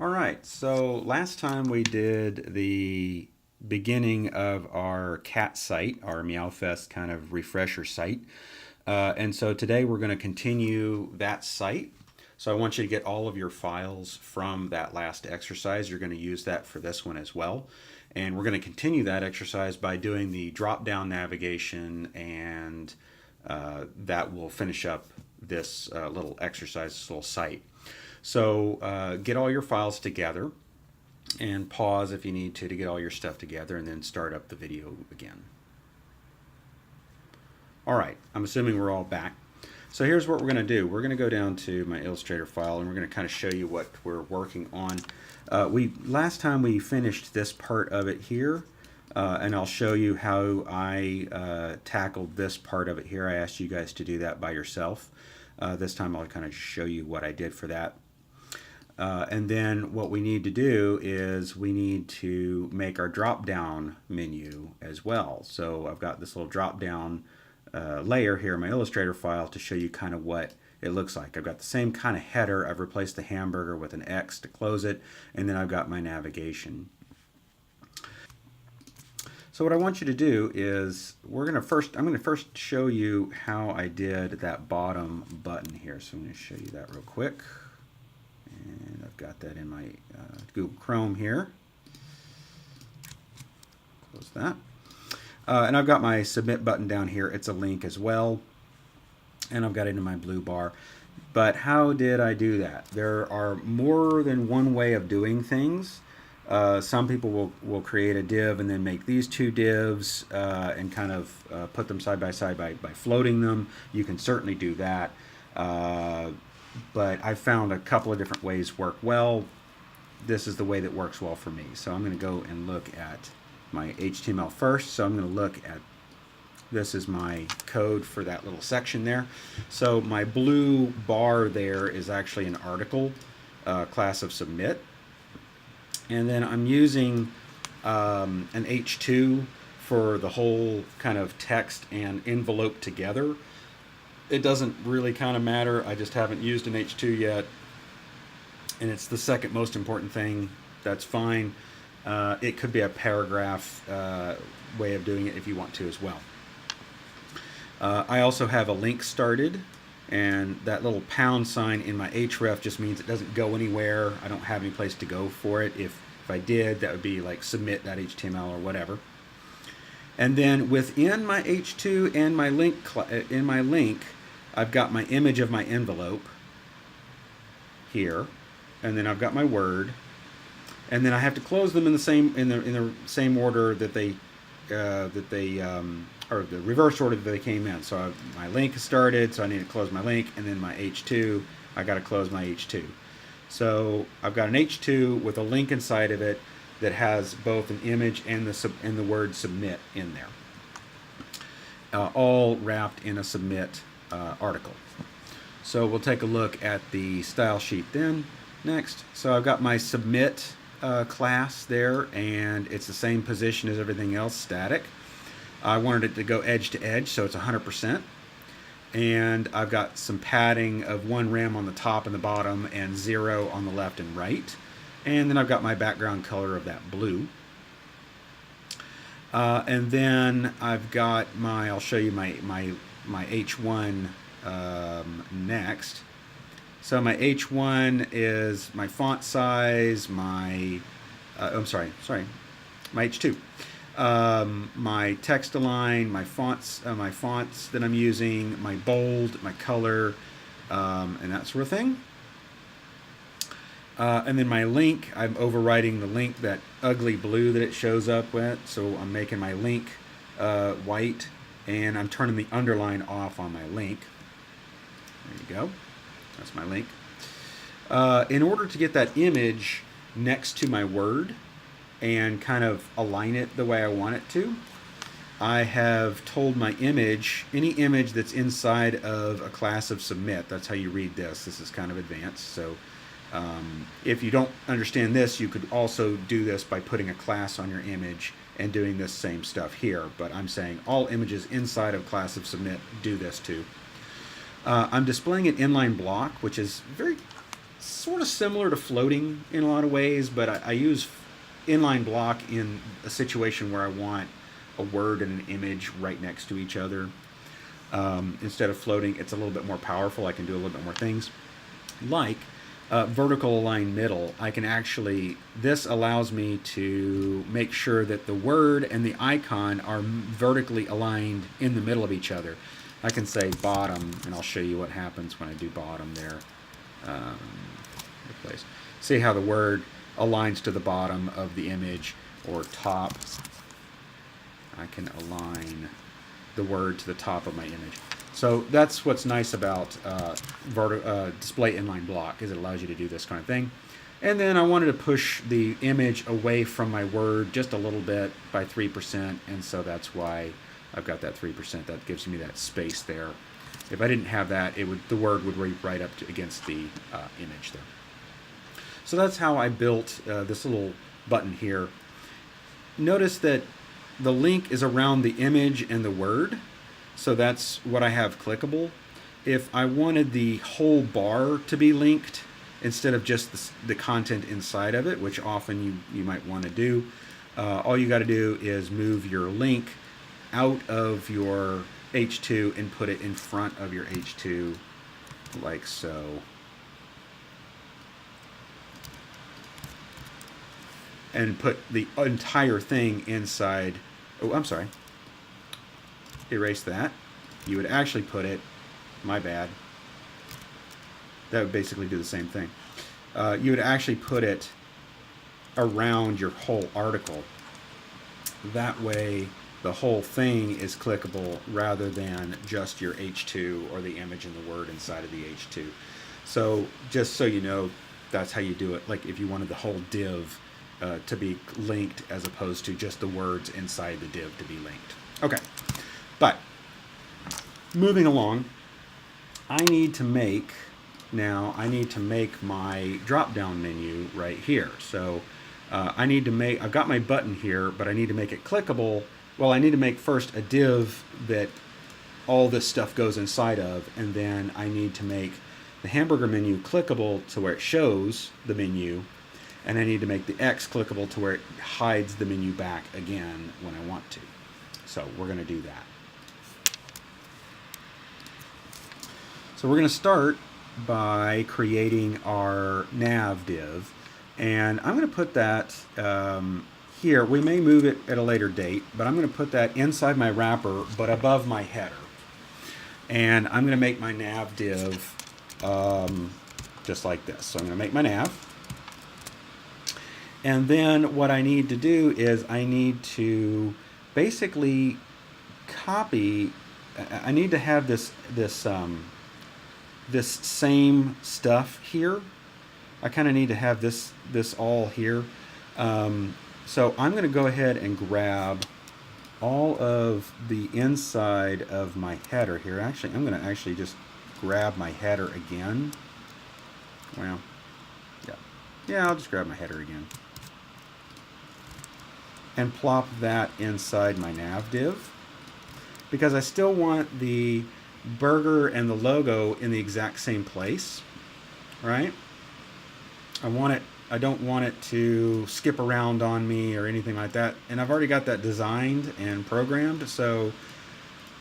All right, so last time we did the beginning of our cat site, our Meowfest kind of refresher site. And so today we're going to continue that site. So I want you to get all of your files from that last exercise. You're going to use that for this one as well. And we're going to continue that exercise by doing the drop-down navigation, and that will finish up this little exercise, this little site. So get all your files together and pause if you need to get all your stuff together, and then start up the video again. All right, I'm assuming we're all back. So here's what we're going to do. We're going to go down to my Illustrator file, and we're going to kind of show you what we're working on. Last time we finished this part of it here, and I'll show you how I tackled this part of it here. I asked you guys to do that by yourself. This time I'll kind of show you what I did for that. And then what we need to do is we need to make our drop-down menu as well. So I've got this little drop-down layer here in my Illustrator file to show you kind of what it looks like. I've got the same kind of header. I've replaced the hamburger with an X to close it, and then I've got my navigation. So what I want you to do is I'm going to first show you how I did that bottom button here. So I'm going to show you that real quick. And I've got that in my Google Chrome here. Close that. And I've got my submit button down here. It's a link as well. And I've got it in my blue bar. But how did I do that? There are more than one way of doing things. Some people will create a div and then make these two divs and kind of put them side by side by floating them. You can certainly do that. But I found a couple of different ways work well. This is the way that works well for me. So I'm going to go and look at my HTML first. So I'm going to look at, this is my code for that little section there. So my blue bar there is actually an article class of submit. And then I'm using an H2 for the whole kind of text and envelope together. It doesn't really kind of matter. I just haven't used an H2 yet. And it's the second most important thing. That's fine. It could be a paragraph way of doing it if you want to as well. I also have a link started. And that little pound sign in my href just means it doesn't go anywhere. I don't have any place to go for it. If I did, that would be like submit.html or whatever. And then within my H2 and my link, I've got my image of my envelope here, and then I've got my word, and then I have to close them in the same order that they or the reverse order that they came in. So my link is started, so I need to close my link, and then my H2, I got to close my H2. So I've got an H2 with a link inside of it that has both an image and the word submit in there, all wrapped in a submit article. So we'll take a look at the style sheet then next. So I've got my submit class there, and it's the same position as everything else, static. I wanted it to go edge to edge, so it's 100%. And I've got some padding of 1 rem on the top and the bottom and 0 on the left and right. And then I've got my background color of that blue. And then I've got I'll show you my H1 next. So my H1 is my font size, my H2. My text align, my fonts that I'm using, my bold, my color, and that sort of thing. And then my link, I'm overwriting the link, that ugly blue that it shows up with. So I'm making my link white, and I'm turning the underline off on my link. There you go. That's my link. In order to get that image next to my word and kind of align it the way I want it to, I have told my image, any image that's inside of a class of submit, that's how you read this. This is kind of advanced. So if you don't understand this, you could also do this by putting a class on your image and doing this same stuff here. But I'm saying all images inside of class of submit do this too. I'm displaying an inline block, which is very sort of similar to floating in a lot of ways, but I use inline block in a situation where I want a word and an image right next to each other. Instead of floating, it's a little bit more powerful. I can do a little bit more things. Like vertical align middle, I can actually, this allows me to make sure that the word and the icon are vertically aligned in the middle of each other. I can say bottom, and I'll show you what happens when I do bottom there. Replace. See how the word aligns to the bottom of the image, or top. I can align the word to the top of my image. So that's what's nice about display inline block, is it allows you to do this kind of thing. And then I wanted to push the image away from my word just a little bit by 3%, and so that's why I've got that 3%. That gives me that space there. If I didn't have that, the word would be right up against the image there. So that's how I built this little button here. Notice that the link is around the image and the word, so that's what I have clickable. If I wanted the whole bar to be linked instead of just the content inside of it, which often you might want to do, all you got to do is move your link out of your H2 and put it in front of your H2 like so. And put the entire thing inside. Oh, I'm sorry. Erase that. You would actually put it, my bad. That would basically do the same thing. You would actually put it around your whole article. That way the whole thing is clickable rather than just your H2 or the image and the word inside of the H2. So just so you know, that's how you do it. Like if you wanted the whole div to be linked as opposed to just the words inside the div to be linked. Okay, but moving along, I need to make my drop-down menu right here. So I've got my button here, but I need to make it clickable. Well, I need to make first a div that all this stuff goes inside of, and then I need to make the hamburger menu clickable to where it shows the menu, and I need to make the X clickable to where it hides the menu back again when I want to. So we're going to do that. So we're going to start by creating our nav div, and I'm going to put that here. We may move it at a later date, but I'm going to put that inside my wrapper but above my header. And I'm going to make my nav div just like this. So I'm going to make my nav. And then what I need to do is I need to basically copy. I need to have this same stuff here. I kind of need to have this all here. So I'm going to go ahead and grab all of the inside of my header here. Actually, I'm going to actually just grab my header again. Well, yeah, I'll just grab my header again. And plop that inside my nav div, because I still want the burger and the logo in the exact same place, right? I don't want it to skip around on me or anything like that. And I've already got that designed and programmed, so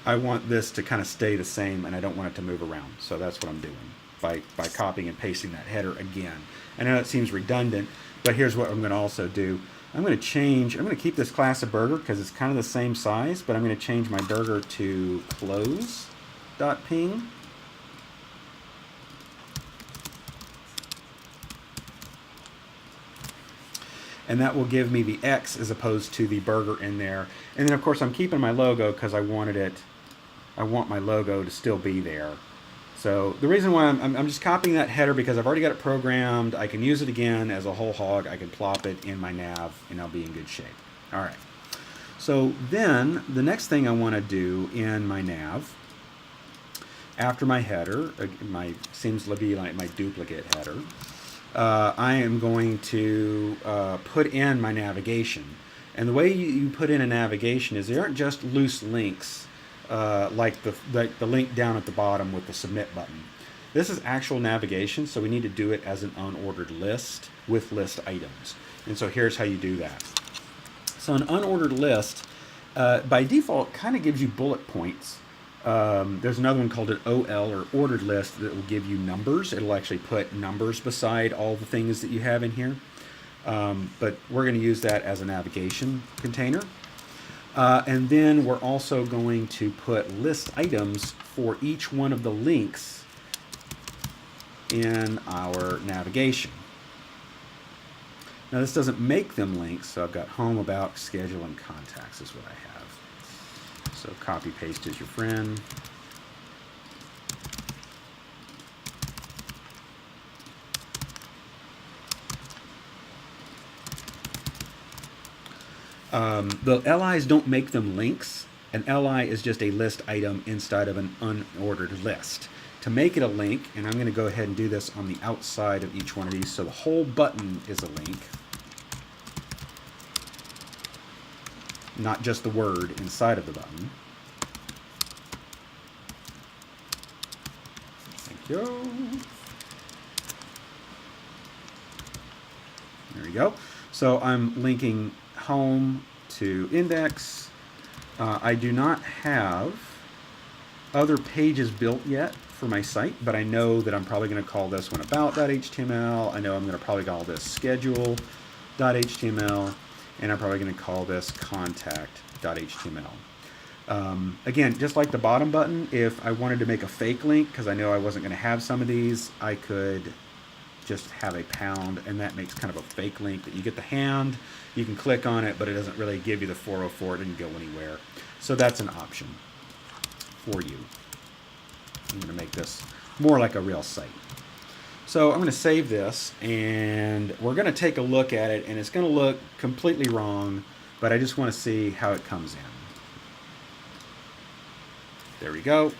I want this to kind of stay the same, and I don't want it to move around. So that's what I'm doing by copying and pasting that header again. I know it seems redundant, but here's what I'm going to also do. I'm going to keep this class of burger because it's kind of the same size, but I'm going to change my burger to close.ping. And that will give me the X as opposed to the burger in there. And then of course I'm keeping my logo because I want my logo to still be there. So the reason why I'm just copying that header because I've already got it programmed. I can use it again as a whole hog. I can plop it in my nav and I'll be in good shape. All right. So then the next thing I want to do in my nav, after my header, seems to be like my duplicate header, I am going to put in my navigation. And the way you put in a navigation is there aren't just loose links like the link down at the bottom with the submit button. This is actual navigation, so we need to do it as an unordered list with list items. And so here's how you do that. So an unordered list, by default, kind of gives you bullet points. There's another one called an OL, or ordered list, that will give you numbers. It'll actually put numbers beside all the things that you have in here. But we're going to use that as a navigation container. And then we're also going to put list items for each one of the links in our navigation. Now this doesn't make them links, so I've got home, about, schedule, and contacts is what I have. So copy paste is your friend. The LIs don't make them links. An LI is just a list item inside of an unordered list. To make it a link, and I'm going to go ahead and do this on the outside of each one of these, so the whole button is a link, not just the word inside of the button. Thank you. There we go. So I'm linking home to index. I do not have other pages built yet for my site, but I know that I'm probably going to call this one about.html. I know I'm going to probably call this schedule.html, and I'm probably going to call this contact.html. Again, just like the bottom button, if I wanted to make a fake link, because I know I wasn't going to have some of these, I could just have a pound, and that makes kind of a fake link that you get the hand, you can click on it, but it doesn't really give you the 404, it didn't go anywhere. So that's an option for you. I'm going to make this more like a real site. So I'm going to save this, and we're going to take a look at it, and it's going to look completely wrong, but I just want to see how it comes in. There we go.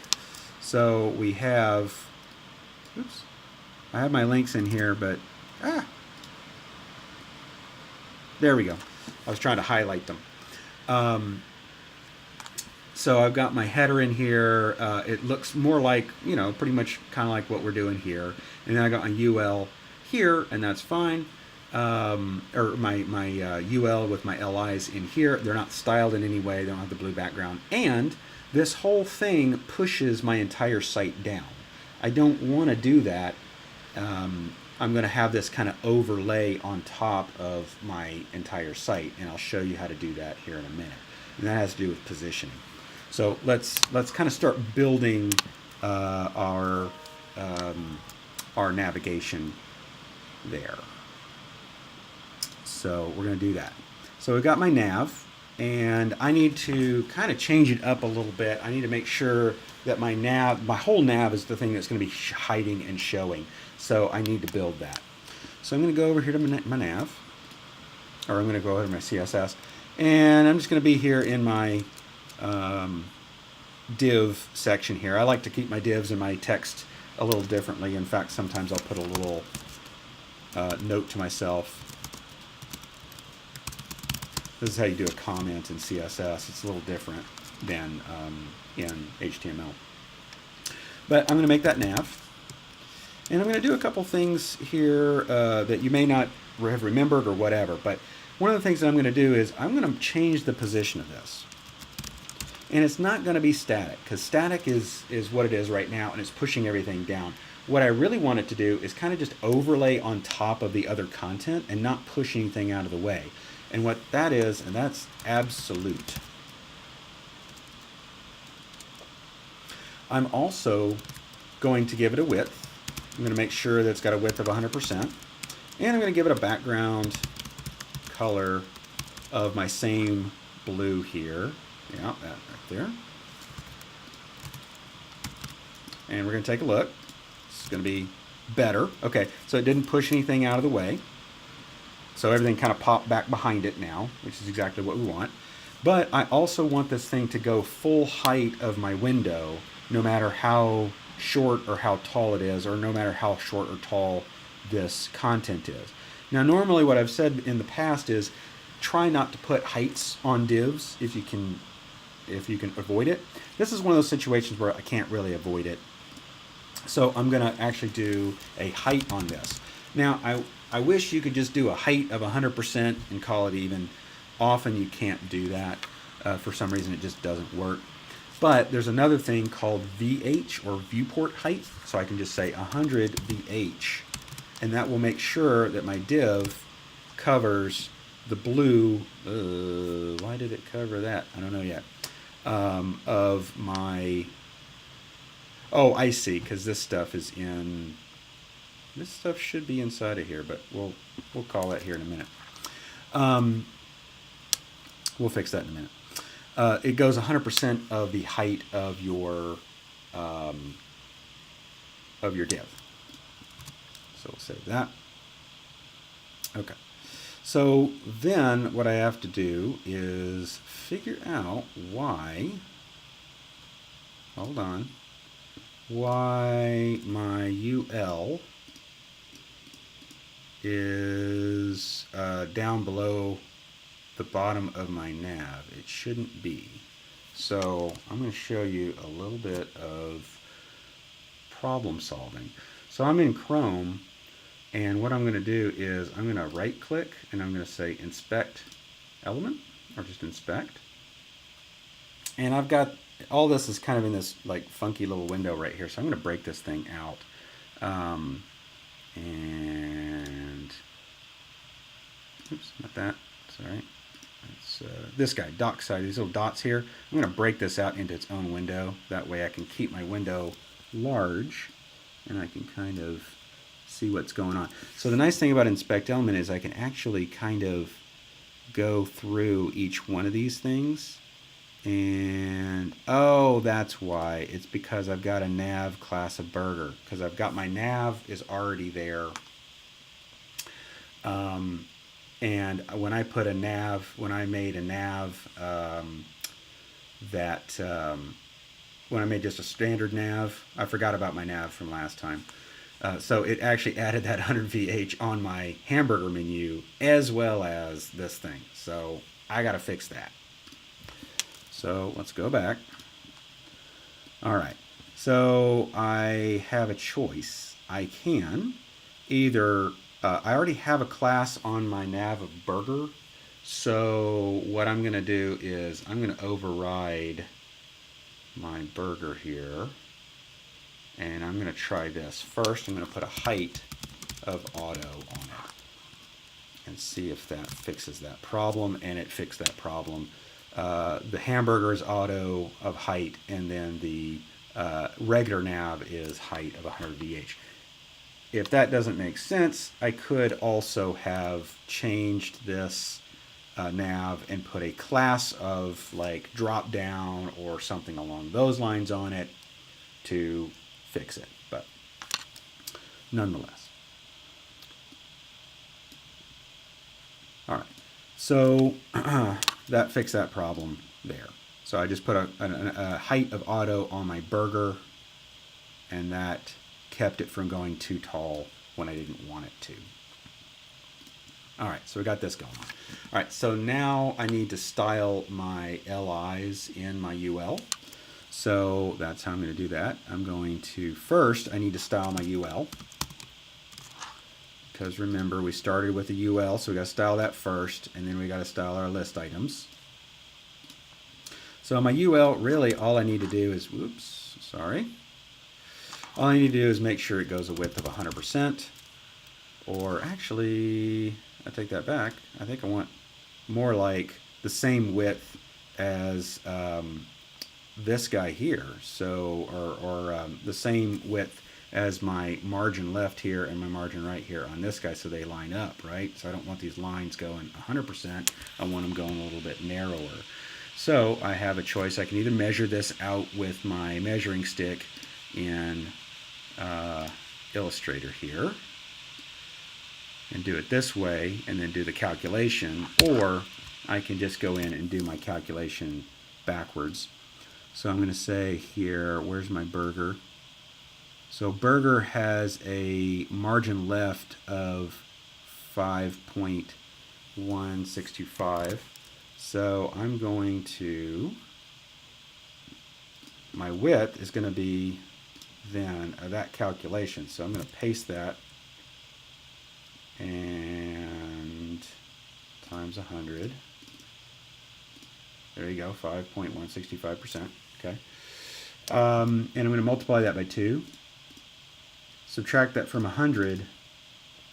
So we have, oops, I have my links in here, but, there we go. I was trying to highlight them. So I've got my header in here. It looks more like, you know, pretty much kind of like what we're doing here. And then I got my UL here, and that's fine. Or my UL with my LIs in here. They're not styled in any way. They don't have the blue background. And this whole thing pushes my entire site down. I don't want to do that. I'm going to have this kind of overlay on top of my entire site, and I'll show you how to do that here in a minute. And that has to do with positioning. So let's kind of start building our navigation there. So we're going to do that. So we've got my nav, and I need to kind of change it up a little bit. I need to make sure that my whole nav is the thing that's going to be hiding and showing. So I need to build that. So I'm going to go over here to my nav, or I'm going to go over to my CSS, and I'm just going to be here in my div section here. I like to keep my divs and my text a little differently. In fact, sometimes I'll put a little note to myself. This is how you do a comment in CSS. It's a little different than in HTML. But I'm going to make that nav. And I'm going to do a couple things here that you may not have remembered or whatever. But one of the things that I'm going to do is I'm going to change the position of this. And it's not going to be static, because static is what it is right now, and it's pushing everything down. What I really want it to do is kind of just overlay on top of the other content and not push anything out of the way. And what that is, and that's absolute. I'm also going to give it a width. I'm going to make sure that it's got a width of 100%. And I'm going to give it a background color of my same blue here. Yeah, that right there. And we're going to take a look. It's going to be better. Okay, so it didn't push anything out of the way. So everything kind of popped back behind it now, which is exactly what we want. But I also want this thing to go full height of my window, no matter how short or how tall it is, or no matter how short or tall this content is. Now, normally what I've said in the past is try not to put heights on divs if you can avoid it. This is one of those situations where I can't really avoid it. So I'm going to actually do a height on this. Now, I wish you could just do a height of 100% and call it even. Often you can't do that. For some reason, it just doesn't work. But there's another thing called VH, or viewport height. So I can just say 100 VH, and that will make sure that my div covers the blue. Why did it cover that? I don't know yet. Of my. Oh, I see. Because this stuff is in. This stuff should be inside of here, but we'll call that here in a minute. We'll fix that in a minute. It goes 100% of the height of your div. So we'll save that. Okay. So then what I have to do is figure out why. Hold on. Why my UL is down below the bottom of my nav. It shouldn't be. So I'm going to show you a little bit of problem solving. So I'm in Chrome, and what I'm going to do is I'm going to right click and I'm going to say inspect element, or just inspect. And I've got all this is kind of in this like funky little window right here. So I'm going to break this thing out. And oops, not that. Sorry. It's this guy, dockside, these little dots here. I'm going to break this out into its own window. That way I can keep my window large and I can kind of see what's going on. So the nice thing about inspect element is I can actually kind of go through each one of these things. And oh, that's why. It's because I've got a nav class of burger, because I've got my nav is already there. And when I put a nav, when I made a nav when I made just a standard nav, I forgot about my nav from last time. So it actually added that 100 VH on my hamburger menu as well as this thing. So I got to fix that. So let's go back. All right. So I have a choice. I can either, I already have a class on my nav of burger. So what I'm going to do is I'm going to override my burger here. And I'm going to try this. First, I'm going to put a height of auto on it and see if that fixes that problem. And it fixed that problem. The hamburger is auto of height, and then the regular nav is height of 100 VH. If that doesn't make sense, I could also have changed this nav and put a class of like drop down or something along those lines on it to fix it, but nonetheless. All right, so that fixed that problem there. So I just put a height of auto on my burger, and that kept it from going too tall when I didn't want it to. All right, so we got this going on. All right, so now I need to style my LIs in my UL. So that's how I'm going to do that. I'm going to, first, I need to style my UL. Because remember, we started with a UL, so we got to style that first, and then we got to style our list items. So my UL, really, all I need to do is, whoops, sorry. All I need to do is make sure it goes a width of 100%. Or actually, I take that back. I think I want more like the same width as this guy here. So, or the same width as my margin left here and my margin right here on this guy, so they line up, right? So I don't want these lines going 100%. I want them going a little bit narrower. So I have a choice. I can either measure this out with my measuring stick in Illustrator here and do it this way and then do the calculation, or I can just go in and do my calculation backwards. So I'm going to say here, where's my burger? So burger has a margin left of 5.1625. So I'm going to, my width is going to be then that calculation. So I'm going to paste that and times 100. There you go, 5.165%. Okay. And I'm going to multiply that by 2. Subtract that from 100,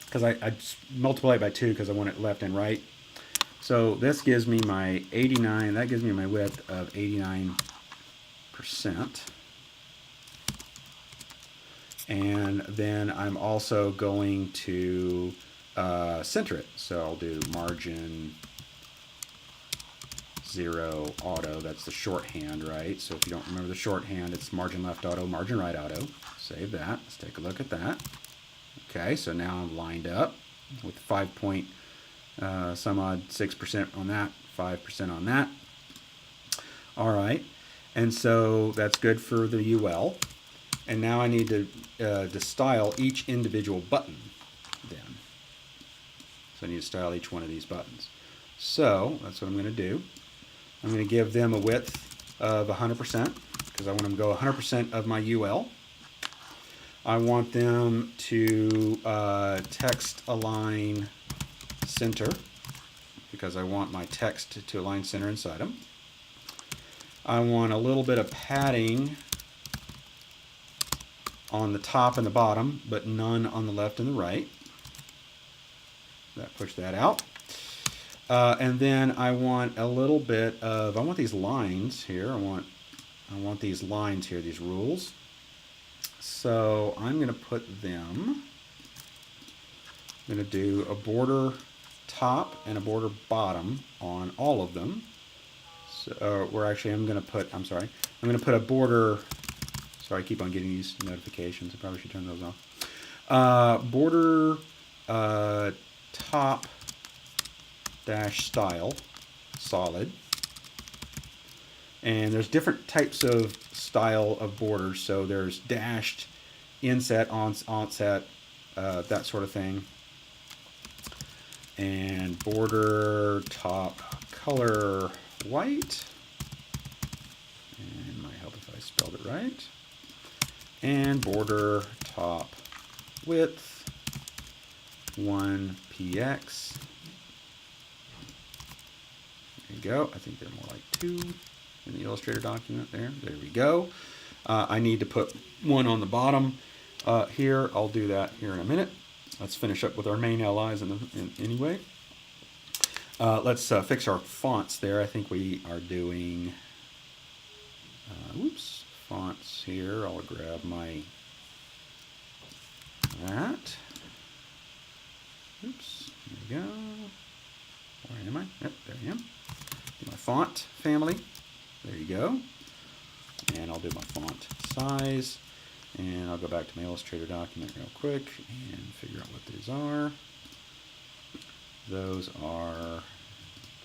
because I multiply it by 2 because I want it left and right. So this gives me my 89, that gives me my width of 89%. And then I'm also going to center it. So I'll do margin 0 auto. That's the shorthand, right? So if you don't remember the shorthand, it's margin left auto, margin right auto. Save that. Let's take a look at that. Okay, so now I'm lined up with 5 point some odd 6% on that, 5% on that. All right, and so that's good for the UL. And now I need to style each individual button then. So I need to style each one of these buttons. So that's what I'm going to do. I'm going to give them a width of 100% because I want them to go 100% of my UL. I want them to text align center because I want my text to align center inside them. I want a little bit of padding on the top and the bottom, but none on the left and the right. Push that out. And then I want a little bit of, I want these lines here. I want these lines here, these rules. So I'm going to put them, I'm going to do a border top and a border bottom on all of them. So, I'm going to put a border, sorry, I keep on getting these notifications. I probably should turn those off. Border top dash style solid. And there's different types of style of borders. So there's dashed, inset, onset, that sort of thing. And border top color white. And it might help if I spelled it right. And border top width 1px. There you go. I think they're more like 2 in the Illustrator document there. There we go. I need to put one on the bottom here. I'll do that here in a minute. Let's finish up with our main LIs anyway. Let's fix our fonts there. I think we are doing, fonts here. I'll grab that. Oops, there we go. Where am I? Yep, there I am. Do my font family. There you go. And I'll do my font size. And I'll go back to my Illustrator document real quick and figure out what these are. Those are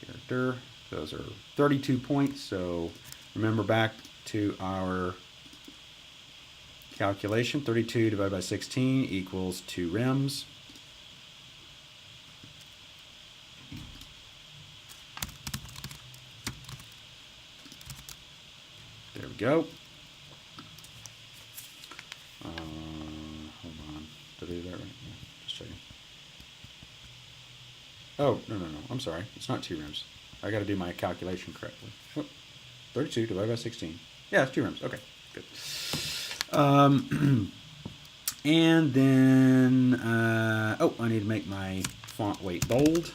character. Those are 32 points. So remember back to our calculation. 32 divided by 16 equals 2 rems. There we go. Hold on. Did I do that right? Yeah, just checking. Oh, no. I'm sorry. It's not 2 rems. I got to do my calculation correctly. Oh, 32 divided by 16. Yeah, it's 2 rems. Okay, good. And then, I need to make my font weight bold.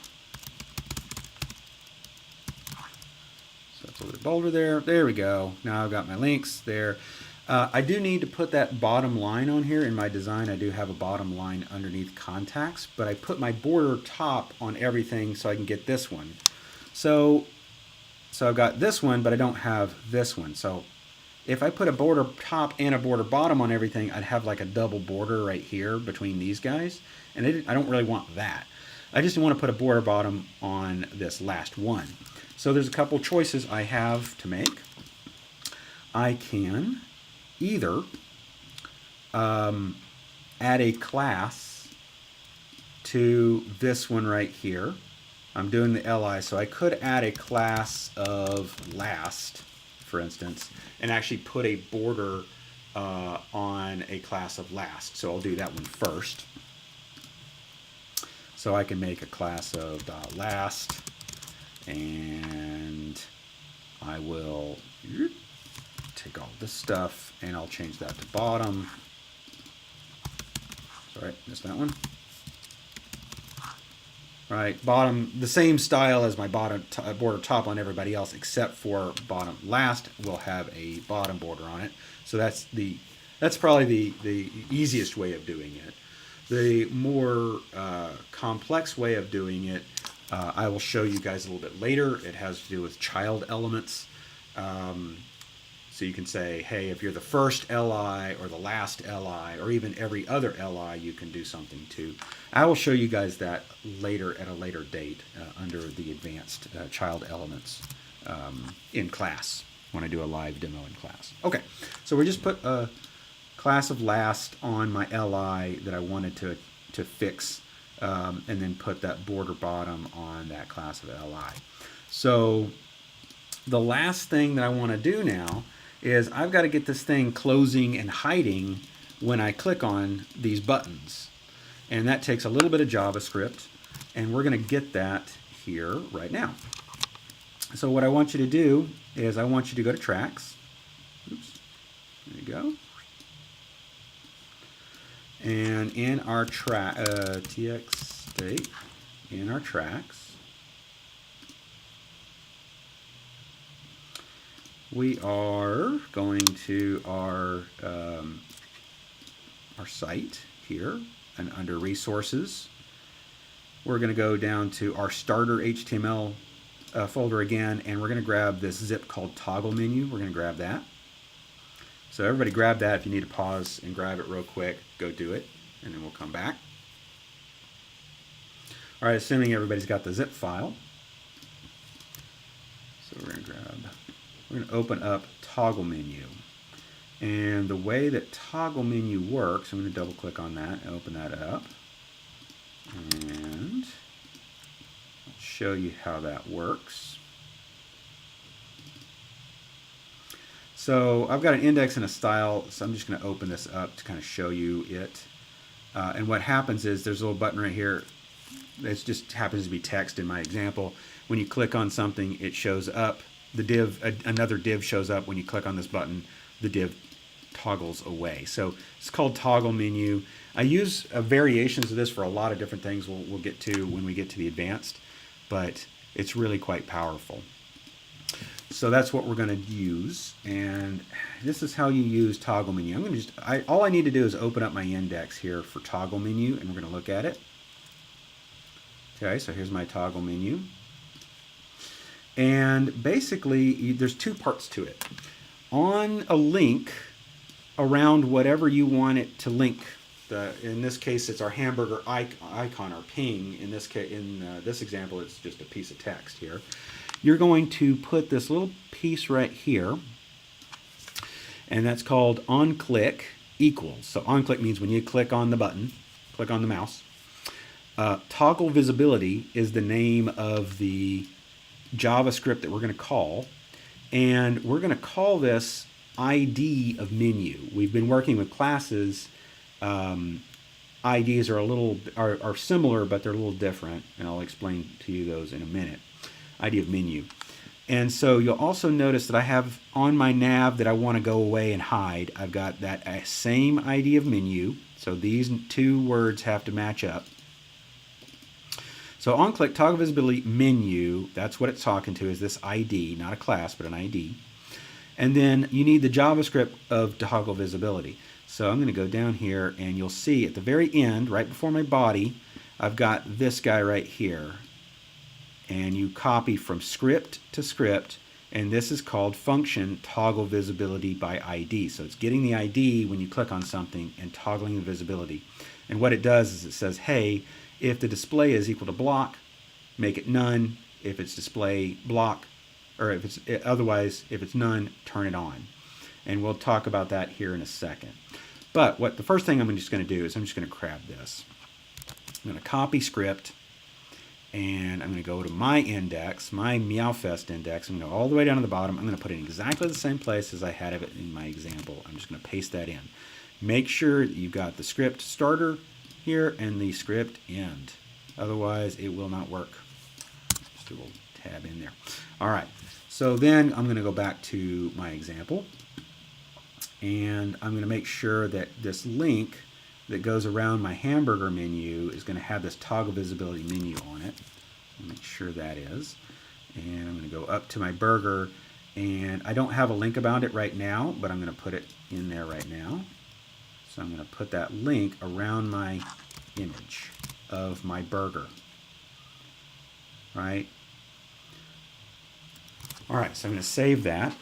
So that's a little bit bolder there. There we go. Now I've got my links there. I do need to put that bottom line on here. In my design, I do have a bottom line underneath contacts, but I put my border top on everything so I can get this one. So I've got this one, but I don't have this one. So if I put a border top and a border bottom on everything, I'd have like a double border right here between these guys. And I don't really want that. I just want to put a border bottom on this last one. So there's a couple choices I have to make. I can either add a class to this one right here. I'm doing the LI, so I could add a class of last, for instance, and actually put a border on a class of last. So I'll do that one first. So I can make a class of .last, and I will take all this stuff and I'll change that to bottom. Sorry, missed that one. Right, bottom, the same style as my bottom border top on everybody else, except for bottom last will have a bottom border on it. So that's probably the easiest way of doing it. The more complex way of doing it, I will show you guys a little bit later. It has to do with child elements. So you can say, hey, if you're the first LI or the last LI or even every other LI, you can do something too. I will show you guys that later at a later date under the advanced child elements in class when I do a live demo in class. Okay, so we just put a class of last on my LI that I wanted to fix and then put that border bottom on that class of LI. So the last thing that I want to do now is I've got to get this thing closing and hiding when I click on these buttons. And that takes a little bit of JavaScript, and we're going to get that here right now. So what I want you to do is I want you to go to tracks. Oops, there you go. And in our tx state, in our tracks, we are going to our site here, and under resources, we're going to go down to our starter HTML folder again, and we're going to grab this zip called toggle menu. We're going to grab that. So everybody grab that. If you need to pause and grab it real quick, go do it, and then we'll come back. All right, assuming everybody's got the zip file. So we're going to open up toggle menu. And the way that toggle menu works, I'm going to double click on that and open that up. And I'll show you how that works. So I've got an index and a style, so I'm just going to open this up to kind of show you it. And what happens is there's a little button right here. It just happens to be text in my example. When you click on something, it shows up. The div, another div shows up. When you click on this button, the div toggles away. So it's called toggle menu. I use variations of this for a lot of different things we'll get to when we get to the advanced, but it's really quite powerful. So that's what we're going to use, and this is how you use toggle menu. I'm going to all I need to do is open up my index here for toggle menu, and we're going to look at it. Okay, so here's my toggle menu. And basically, there's two parts to it. On a link around whatever you want it to link, in this case, it's our hamburger icon or ping. In this case, in this example, it's just a piece of text here. You're going to put this little piece right here, and that's called onClick equals. So onClick means when you click on the button, click on the mouse. Toggle visibility is the name of the JavaScript that we're going to call, and we're going to call this ID of menu. We've been working with classes. IDs are similar, but they're a little different, and I'll explain to you those in a minute. ID of menu. And so you'll also notice that I have on my nav that I want to go away and hide. I've got that same ID of menu. So these two words have to match up. So onClick toggle visibility menu, that's what it's talking to, is this ID, not a class, but an ID. And then you need the JavaScript of toggle visibility. So I'm going to go down here, and you'll see at the very end, right before my body, I've got this guy right here. And you copy from script to script, and this is called function toggle visibility by ID. So it's getting the ID when you click on something and toggling the visibility. And what it does is it says, hey, if the display is equal to block, make it none. If it's display block, or if it's otherwise, if it's none, turn it on. And we'll talk about that here in a second. But the first thing I'm just going to do is I'm just going to grab this. I'm going to copy script, and I'm going to go to my index, my Meowfest index. I'm going to go all the way down to the bottom. I'm going to put it in exactly the same place as I had it in my example. I'm just going to paste that in. Make sure that you've got the script starter here and the script end. Otherwise, it will not work. Just a little tab in there. All right. So then I'm going to go back to my example, and I'm going to make sure that this link that goes around my hamburger menu is going to have this toggle visibility menu on it. Make sure that is. And I'm going to go up to my burger, and I don't have a link about it right now, but I'm going to put it in there right now. So I'm going to put that link around my image of my burger. Right? All right, so I'm going to save that.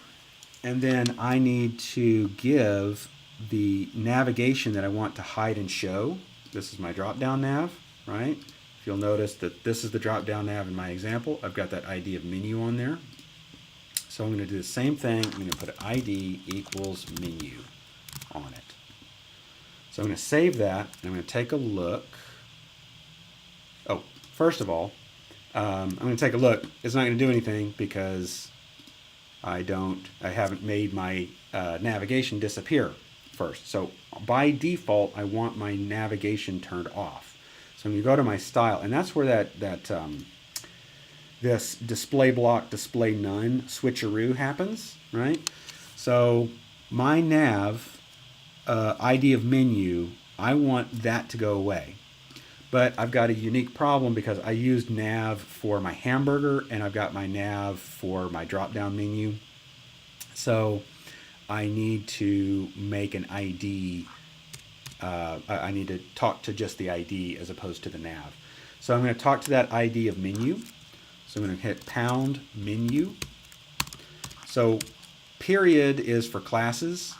And then I need to give the navigation that I want to hide and show. This is my drop-down nav, right? If you'll notice that this is the drop-down nav in my example. I've got that ID of menu on there. So I'm going to do the same thing. I'm going to put ID equals menu on it. So I'm going to save that. I'm going to take a look. Oh, first of all, I'm going to take a look. It's not going to do anything because I haven't made my navigation disappear first. So by default, I want my navigation turned off. So I'm going to go to my style, and that's where this display block, display none switcheroo happens, right? So my nav ID of menu, I want that to go away. But I've got a unique problem because I used nav for my hamburger and I've got my nav for my drop-down menu. So I need to make an ID. I need to talk to just the ID as opposed to the nav. So I'm going to talk to that ID of menu. So I'm going to hit pound menu. So period is for classes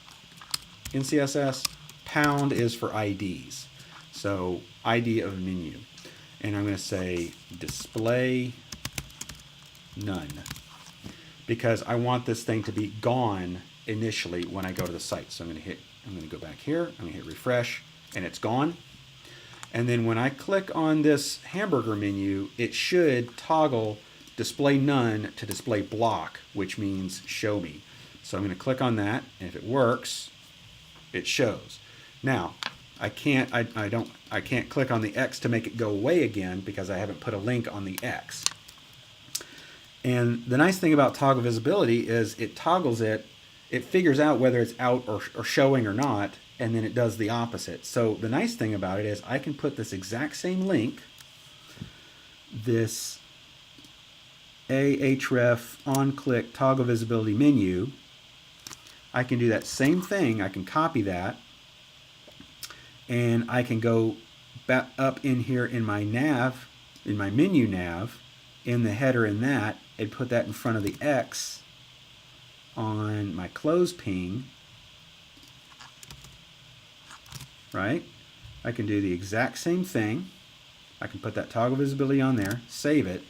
in CSS. Pound is for IDs. So ID of menu. And I'm going to say display none, because I want this thing to be gone initially when I go to the site. So I'm going to go back here, I'm going to hit refresh, and it's gone. And then when I click on this hamburger menu, it should toggle display none to display block, which means show me. So I'm going to click on that, and if it works, it shows. Now, I can't click on the X to make it go away again because I haven't put a link on the X. And the nice thing about toggle visibility is it toggles it, it figures out whether it's out or showing or not, and then it does the opposite. So the nice thing about it is I can put this exact same link, this Ahref on-click toggle visibility menu. I can do that same thing. I can copy that, and I can go back up in here in my nav, in my menu nav, in the header in that, and put that in front of the X on my close ping, right? I can do the exact same thing. I can put that toggle visibility on there, save it,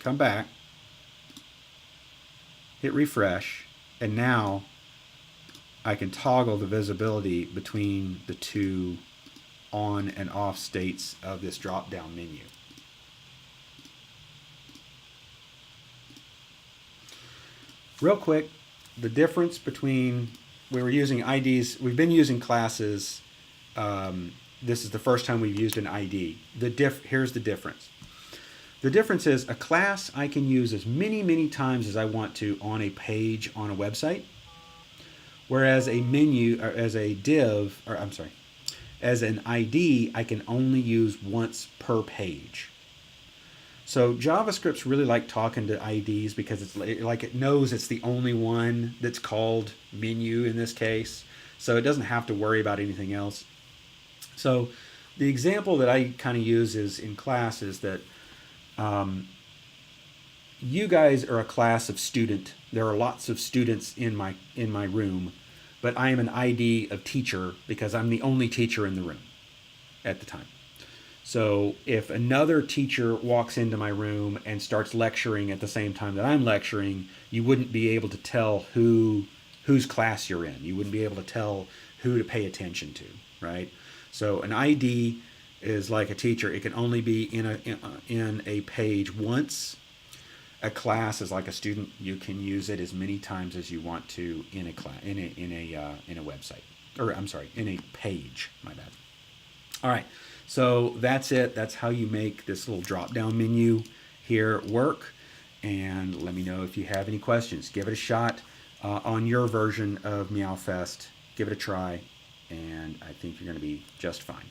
come back, hit refresh, and now I can toggle the visibility between the two on and off states of this drop-down menu. Real quick, the difference between, we were using IDs, we've been using classes. This is the first time we've used an ID. Here's the difference. The difference is a class I can use as many times as I want to on a page on a website. Whereas a menu, or as a div, or I'm sorry, as an ID, I can only use once per page. So JavaScript's really like talking to IDs because it's like it knows it's the only one that's called menu in this case. So it doesn't have to worry about anything else. So the example that I kind of use is in class is that you guys are a class of student. There are lots of students in my room, but I am an ID of teacher because I'm the only teacher in the room at the time. So if another teacher walks into my room and starts lecturing at the same time that I'm lecturing, you wouldn't be able to tell whose class you're in. You wouldn't be able to tell who to pay attention to, right? So an ID is like a teacher. It can only be in a page once. A class is like a student. You can use it as many times as you want to in a class, in a website, or I'm sorry, in a page. My bad. All right, so that's it. That's how you make this little drop-down menu here work. And let me know if you have any questions. Give it a shot on your version of Meowfest. Give it a try, and I think you're going to be just fine.